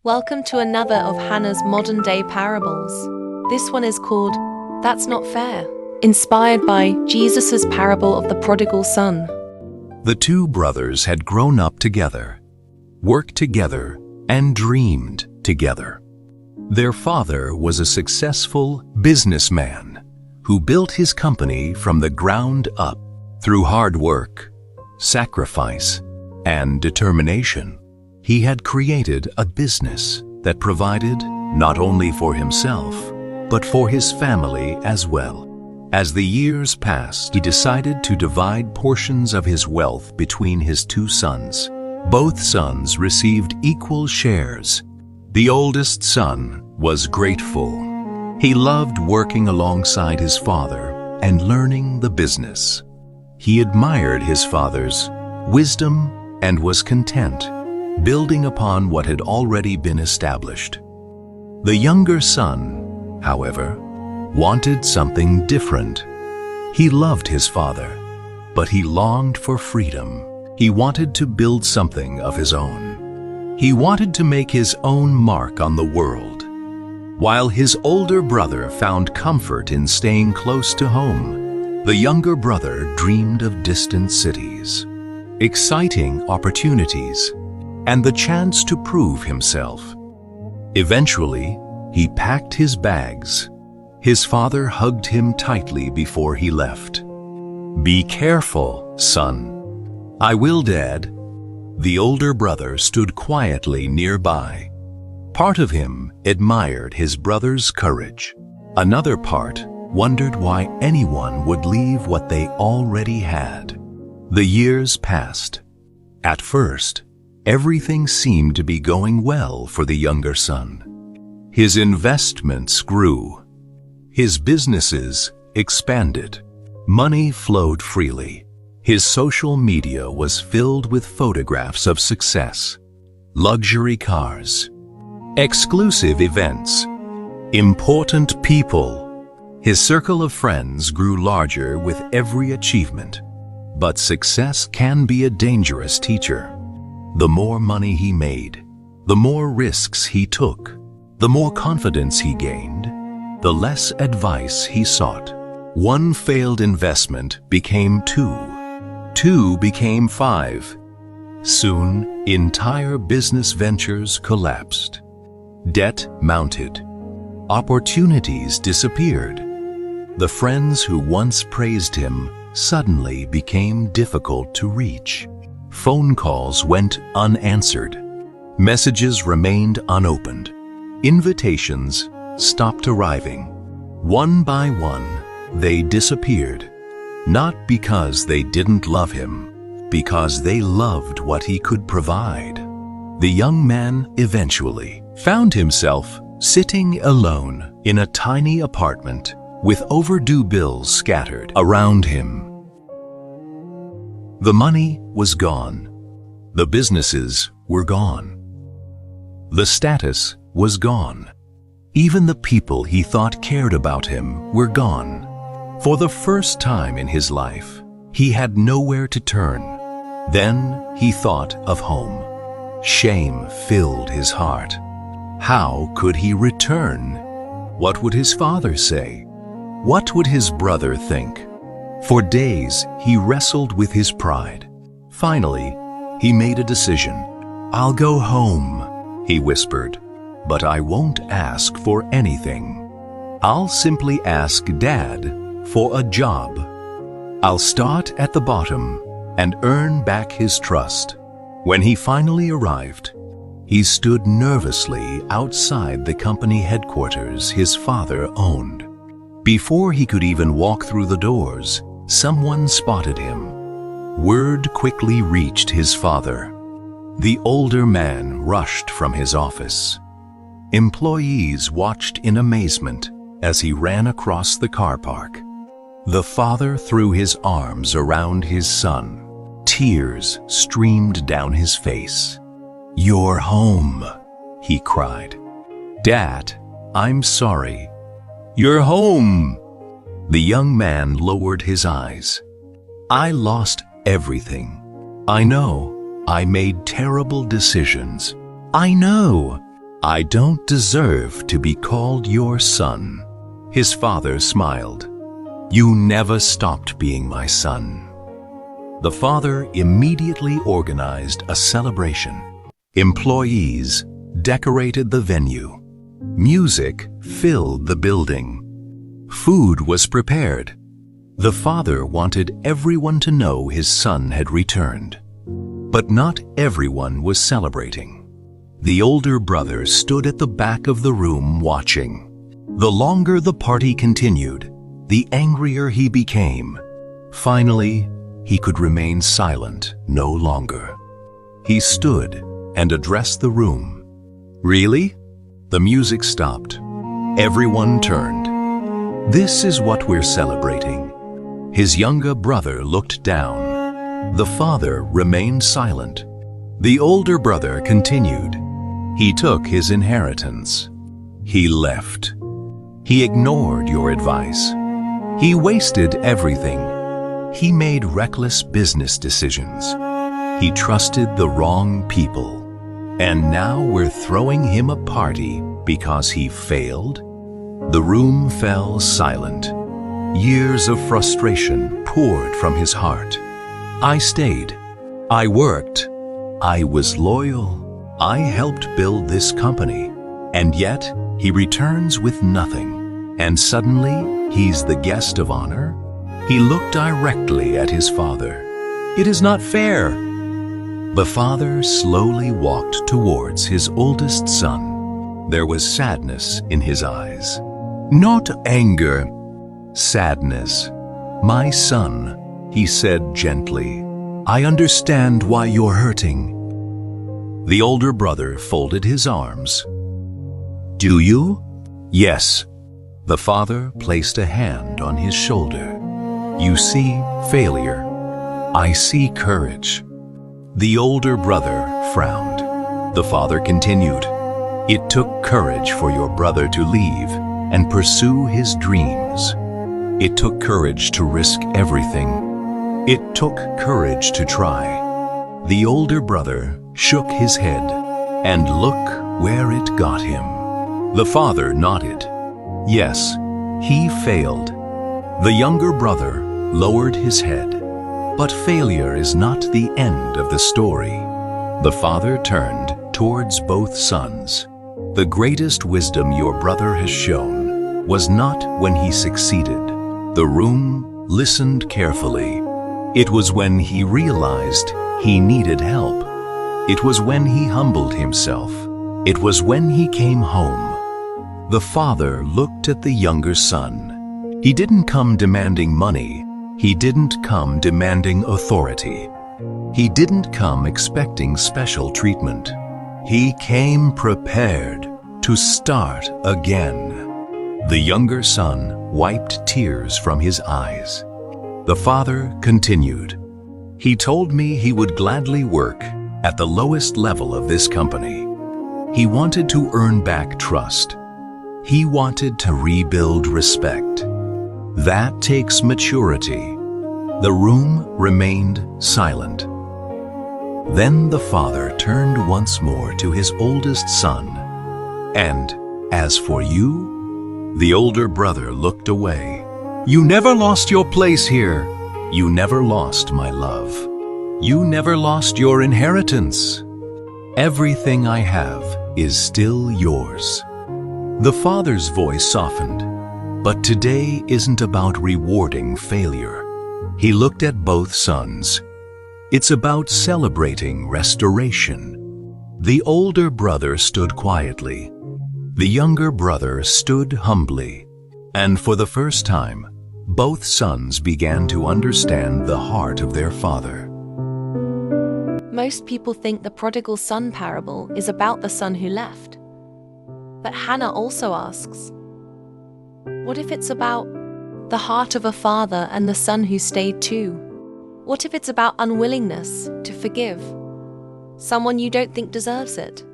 Welcome to another of Hannah's modern-day parables. This one is called, That's Not Fair, inspired by Jesus' parable of the Prodigal Son. The two brothers had grown up together, worked together, and dreamed together. Their father was a successful businessman who built his company from the ground up through hard work, sacrifice, and determination. He had created a business that provided not only for himself, but for his family as well. As the years passed, he decided to divide portions of his wealth between his two sons. Both sons received equal shares. The oldest son was grateful. He loved working alongside his father and learning the business. He admired his father's wisdom and was content, building upon what had already been established. The younger son, however, wanted something different. He loved his father, but he longed for freedom. He wanted to build something of his own. He wanted to make his own mark on the world. While his older brother found comfort in staying close to home, the younger brother dreamed of distant cities, exciting opportunities, and the chance to prove himself. Eventually, he packed his bags. His father hugged him tightly before he left. "Be careful, son." "I will, Dad." The older brother stood quietly nearby. Part of him admired his brother's courage. Another part wondered why anyone would leave what they already had. The years passed. At first, everything seemed to be going well for the younger son. His investments grew. His businesses expanded. Money flowed freely. His social media was filled with photographs of success, luxury cars, exclusive events, important people. His circle of friends grew larger with every achievement. But success can be a dangerous teacher. The more money he made, the more risks he took, the more confidence he gained, the less advice he sought. One failed investment became two. Two became five. Soon, entire business ventures collapsed. Debt mounted. Opportunities disappeared. The friends who once praised him suddenly became difficult to reach. Phone calls went unanswered. Messages remained unopened. Invitations stopped arriving. One by one, they disappeared. Not because they didn't love him, because they loved what he could provide. The young man eventually found himself sitting alone in a tiny apartment with overdue bills scattered around him. The money was gone. The businesses were gone. The status was gone. Even the people he thought cared about him were gone. For the first time in his life, he had nowhere to turn. Then he thought of home. Shame filled his heart. How could he return? What would his father say? What would his brother think? For days, he wrestled with his pride. Finally, he made a decision. "I'll go home," he whispered, "but I won't ask for anything. I'll simply ask Dad for a job. I'll start at the bottom and earn back his trust." When he finally arrived, he stood nervously outside the company headquarters his father owned. Before he could even walk through the doors, someone spotted him. Word quickly reached his father. The older man rushed from his office. Employees watched in amazement as he ran across the car park. The father threw his arms around his son. Tears streamed down his face. "You're home," he cried. "Dad, I'm sorry." "You're home." The young man lowered his eyes. "I lost everything. I know. I made terrible decisions. I know. I don't deserve to be called your son." His father smiled. "You never stopped being my son." The father immediately organized a celebration. Employees decorated the venue. Music filled the building. Food was prepared. The father wanted everyone to know his son had returned. But not everyone was celebrating. The older brother stood at the back of the room watching. The longer the party continued, the angrier he became. Finally, he could remain silent no longer. He stood and addressed the room. "Really?" The music stopped. Everyone turned. "This is what we're celebrating." His younger brother looked down. The father remained silent. The older brother continued. He took his inheritance. He left. He ignored your advice. He wasted everything. He made reckless business decisions. He trusted the wrong people. And now we're throwing him a party because he failed? The room fell silent. Years of frustration poured from his heart. I stayed. I worked. I was loyal. I helped build this company. And yet, he returns with nothing. And suddenly, he's the guest of honor? He looked directly at his father. "It is not fair." The father slowly walked towards his oldest son. There was sadness in his eyes. Not anger, sadness. "My son," he said gently, "I understand why you're hurting." The older brother folded his arms. "Do you?" "Yes." The father placed a hand on his shoulder. "You see failure. I see courage." The older brother frowned. The father continued. "It took courage for your brother to leave and pursue his dreams. It took courage to risk everything. It took courage to try." The older brother shook his head, and look where it got him. The father nodded. Yes, he failed. The younger brother lowered his head. But failure is not the end of the story. The father turned towards both sons. "The greatest wisdom your brother has shown was not when he succeeded." The room listened carefully. It was when he realized he needed help. It was when he humbled himself. It was when he came home. The father looked at the younger son. He didn't come demanding money. He didn't come demanding authority. He didn't come expecting special treatment. He came prepared to start again. The younger son wiped tears from his eyes. The father continued. "He told me he would gladly work at the lowest level of this company. He wanted to earn back trust. He wanted to rebuild respect. That takes maturity." The room remained silent. Then the father turned once more to his oldest son. "And as for you?" The older brother looked away. "You never lost your place here. You never lost my love. You never lost your inheritance. Everything I have is still yours." The father's voice softened. But today isn't about rewarding failure. He looked at both sons. It's about celebrating restoration. The older brother stood quietly. The younger brother stood humbly. And for the first time, both sons began to understand the heart of their father. Most people think the prodigal son parable is about the son who left. But Hannah also asks, what if it's about the heart of a father and the son who stayed too? What if it's about unwillingness to forgive someone you don't think deserves it?